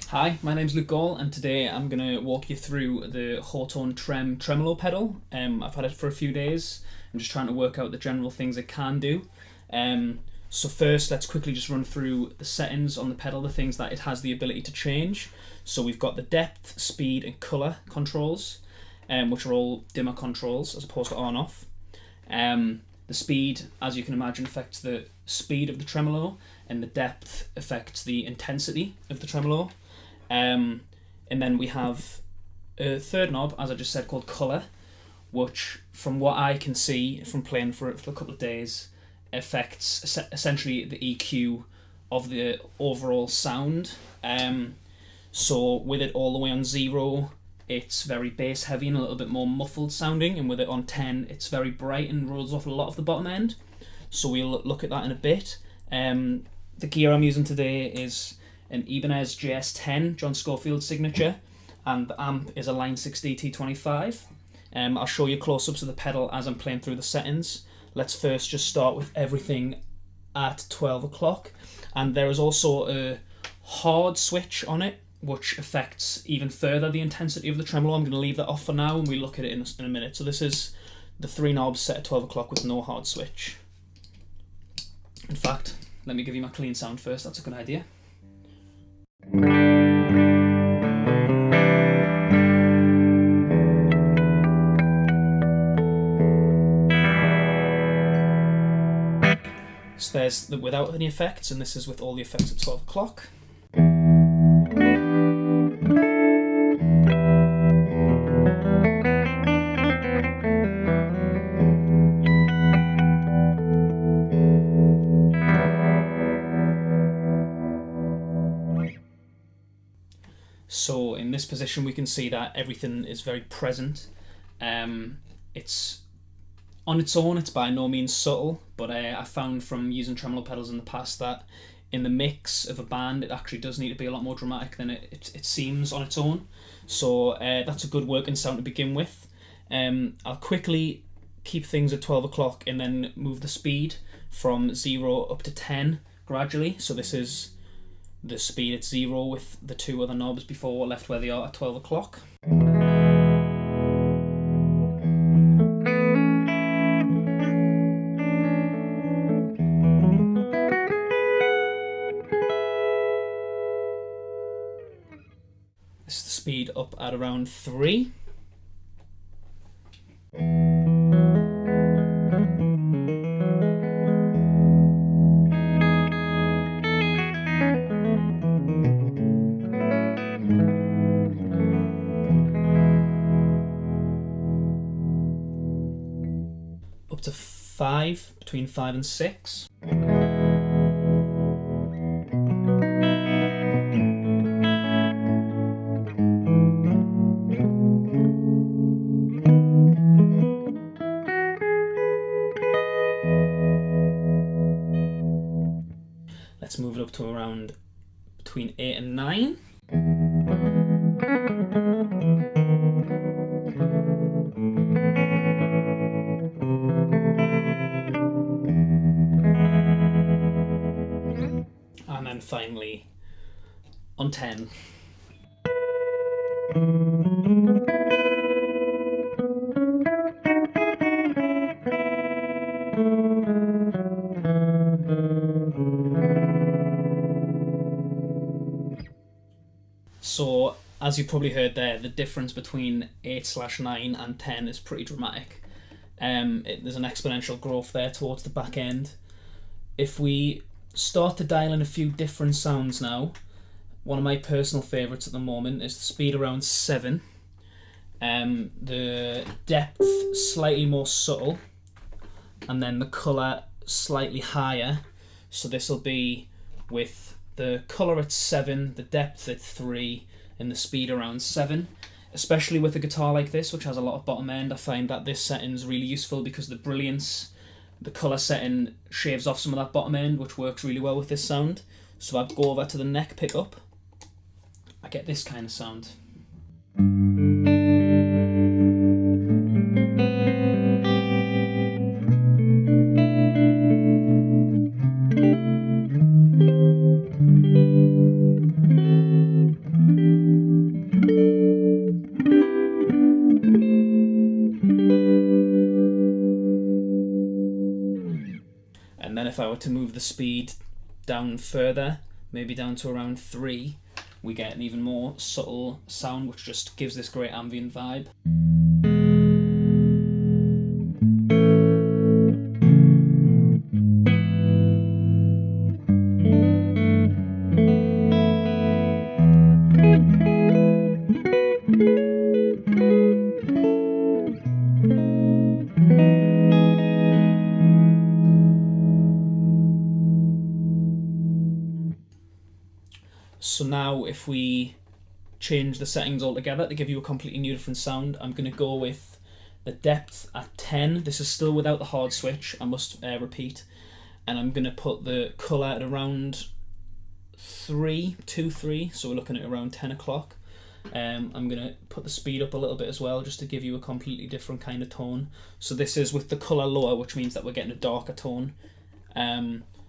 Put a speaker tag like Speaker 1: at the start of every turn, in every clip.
Speaker 1: Hi, my name's Luke Gall, and today I'm going to walk you through the Hotone TREM Tremolo pedal. I've had it for a few days. I'm just trying to work out the general things it can do. So first, let's quickly just run through the settings on the pedal, the things that it has the ability to change. So we've got the depth, speed, and colour controls, which are all dimmer controls as opposed to on-off. The speed, as you can imagine, affects the speed of the tremolo, and the depth affects the intensity of the tremolo. And then we have a third knob, as I just said, called colour, which, from what I can see from playing for it for a couple of days, affects essentially the EQ of the overall sound. So with it all the way on 0, it's very bass heavy and a little bit more muffled sounding, and with it on 10, it's very bright and rolls off a lot of the bottom end. So we'll look at that in a bit. The gear I'm using today is an Ibanez JS10, John Schofield signature, and the amp is a Line 6D T25. I'll show you close-ups of the pedal as I'm playing through the settings. Let's first just start with everything at 12 o'clock, and there is also a hard switch on it, which affects even further the intensity of the tremolo. I'm going to leave that off for now and we'll look at it in a minute. So this is the 3 knobs set at 12 o'clock with no hard switch. In fact, let me give you my clean sound first, that's a good idea. So there's the without any effects, and this is with all the effects at 12 o'clock. So in this position we can see that everything is very present. It's on its own, it's by no means subtle, but I found from using tremolo pedals in the past that in the mix of a band it actually does need to be a lot more dramatic than it seems on its own. So that's a good working sound to begin with. I'll quickly keep things at 12 o'clock and then move the speed from 0 up to 10 gradually. So this is the speed at 0 with the 2 other knobs before left where they are at 12 o'clock. This is the speed up at around 3. Up to 5, between 5 and 6. Let's move it up to around between 8 and 9. And then finally on 10. So, as you probably heard there, the difference between 8/9 and 10 is pretty dramatic. There's an exponential growth there towards the back end. If we start to dial in a few different sounds now, one of my personal favourites at the moment is the speed around 7. The depth slightly more subtle, and then the colour slightly higher. So this will be with the colour at 7, the depth at 3, and the speed around 7. Especially with a guitar like this, which has a lot of bottom end, I find that this setting is really useful because the brilliance, the colour setting shaves off some of that bottom end, which works really well with this sound. So if I go over to the neck pickup, I get this kind of sound. to move the speed down further, maybe down to around 3, we get an even more subtle sound which just gives this great ambient vibe. So now if we change the settings altogether to give you a completely new different sound, I'm going to go with the depth at 10. This is still without the hard switch, I must repeat. And I'm going to put the colour at around 3, so we're looking at around 10 o'clock. I'm going to put the speed up a little bit as well, just to give you a completely different kind of tone. So this is with the colour lower, which means that we're getting a darker tone.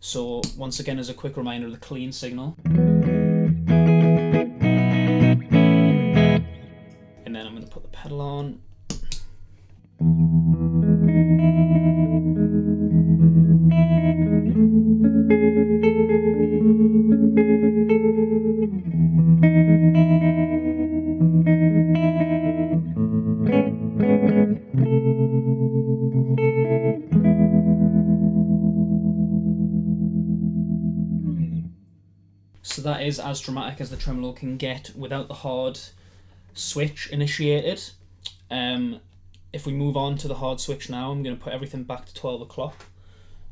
Speaker 1: So once again, as a quick reminder of the clean signal. And then I'm going to put the pedal on. So that is as dramatic as the tremolo can get without the hard switch initiated. If we move on to the hard switch now, I'm going to put everything back to 12 o'clock.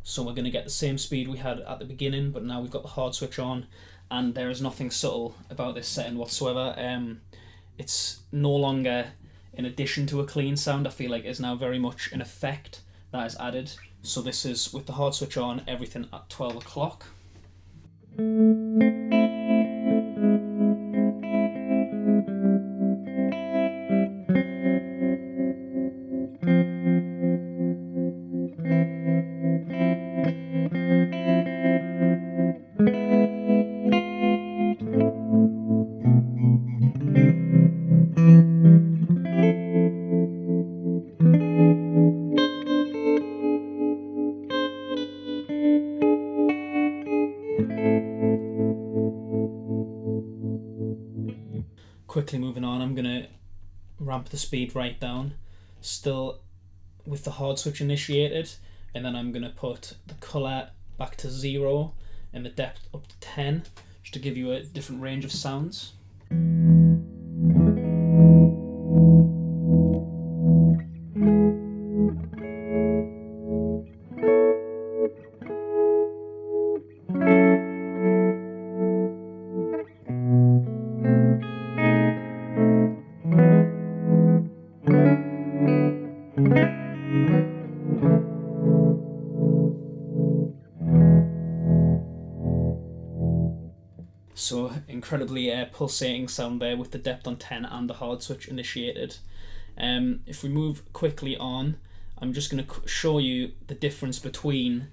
Speaker 1: So we're going to get the same speed we had at the beginning, but now we've got the hard switch on, and there is nothing subtle about this setting whatsoever. It's no longer in addition to a clean sound. I feel like it's now very much an effect that is added. So this is with the hard switch on, everything at 12 o'clock. Quickly moving on, I'm going to ramp the speed right down, still with the hard switch initiated, and then I'm going to put the colour back to 0 and the depth up to 10, just to give you a different range of sounds. So incredibly pulsating sound there with the depth on 10 and the hard switch initiated. If we move quickly on, I'm just going to show you the difference between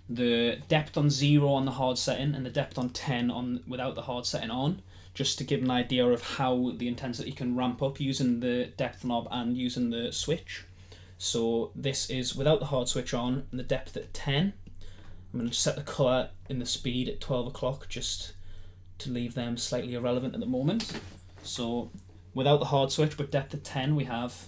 Speaker 1: the depth on 0 on the hard setting and the depth on 10 on without the hard setting on, just to give an idea of how the intensity can ramp up using the depth knob and using the switch. So this is without the hard switch on and the depth at 10. I'm going to set the colour in the speed at 12 o'clock just to leave them slightly irrelevant at the moment. So without the hard switch but depth at 10 we have.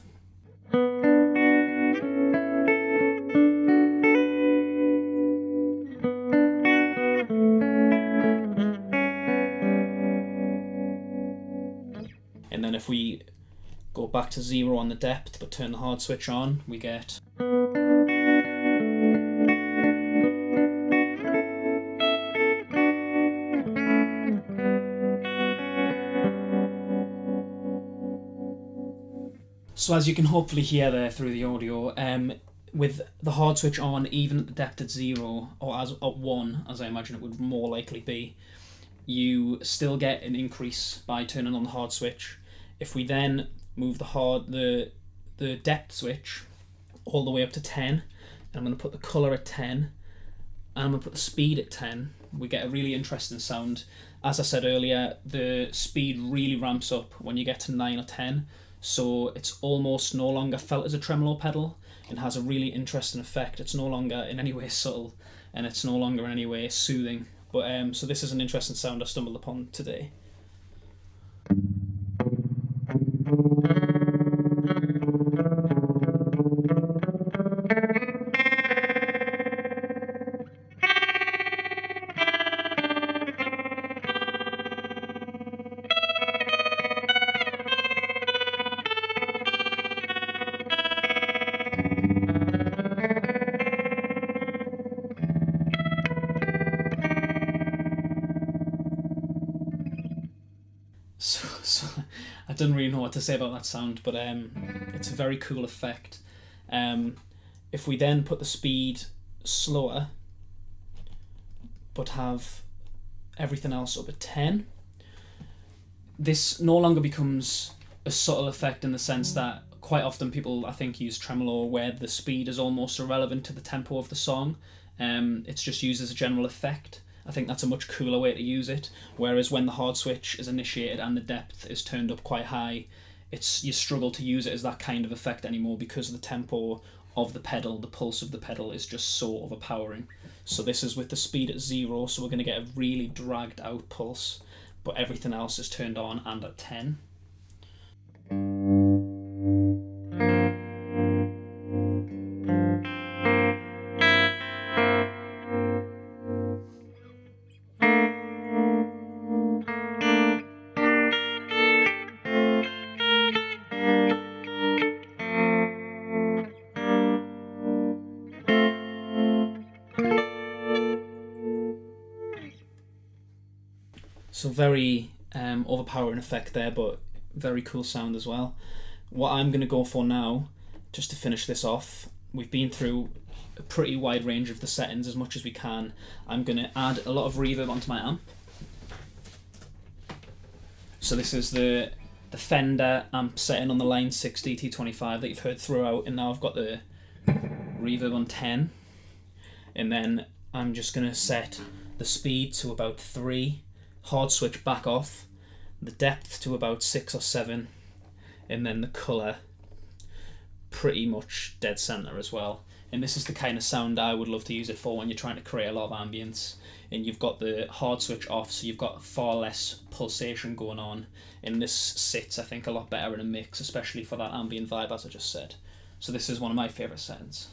Speaker 1: And then if we go back to 0 on the depth but turn the hard switch on, we get. So as you can hopefully hear there through the audio, with the hard switch on, even at the depth at 0, or as at 1, as I imagine it would more likely be, you still get an increase by turning on the hard switch. If we then move the depth switch all the way up to 10, and I'm going to put the colour at 10, and I'm going to put the speed at 10, we get a really interesting sound. As I said earlier, the speed really ramps up when you get to 9 or 10. So it's almost no longer felt as a tremolo pedal and has a really interesting effect. It's no longer in any way subtle. and it's no longer in any way soothing. But so this is an interesting sound I stumbled upon today. So I didn't really know what to say about that sound, but it's a very cool effect. If we then put the speed slower, but have everything else up at 10, this no longer becomes a subtle effect in the sense that quite often people, I think, use tremolo where the speed is almost irrelevant to the tempo of the song. It's just used as a general effect. I think that's a much cooler way to use it. Whereas when the hard switch is initiated and the depth is turned up quite high, you struggle to use it as that kind of effect anymore because the tempo of the pedal, the pulse of the pedal is just so overpowering. So this is with the speed at 0, so we're going to get a really dragged out pulse, but everything else is turned on and at 10. So very overpowering effect there, but very cool sound as well. What I'm going to go for now, just to finish this off, we've been through a pretty wide range of the settings as much as we can. I'm going to add a lot of reverb onto my amp. So this is the Fender amp setting on the Line 6 DT25 that you've heard throughout, and now I've got the reverb on 10. And then I'm just going to set the speed to about 3, hard switch back off, the depth to about 6 or 7, and then the colour pretty much dead centre as well. And this is the kind of sound I would love to use it for when you're trying to create a lot of ambience and you've got the hard switch off, so you've got far less pulsation going on, and this sits, I think, a lot better in a mix, especially for that ambient vibe, as I just said. So this is one of my favourite settings.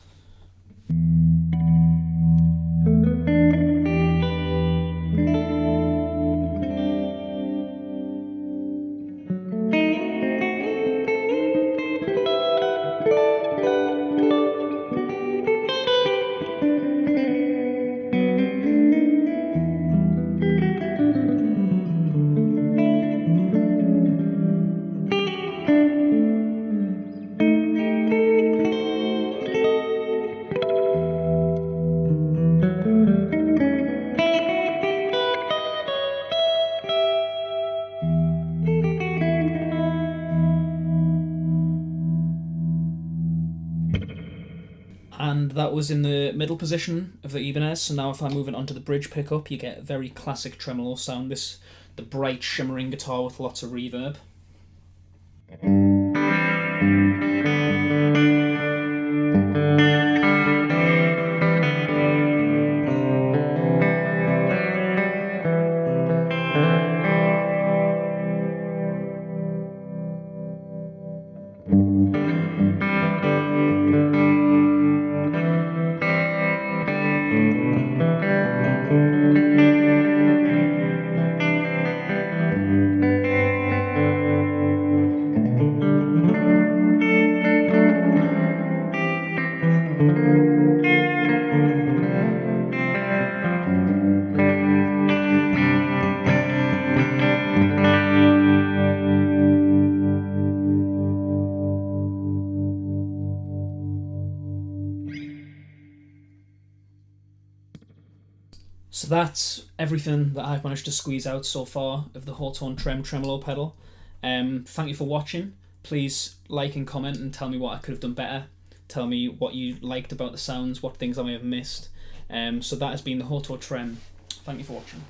Speaker 1: And that was in the middle position of the Ibanez. So now if I move it onto the bridge pickup, you get a very classic tremolo sound. The bright shimmering guitar with lots of reverb. So that's everything that I've managed to squeeze out so far of the Hotone TREM Tremolo pedal. Thank you for watching. Please like and comment and tell me what I could have done better. Tell me what you liked about the sounds, what things I may have missed. So that has been the Hotone TREM. Thank you for watching.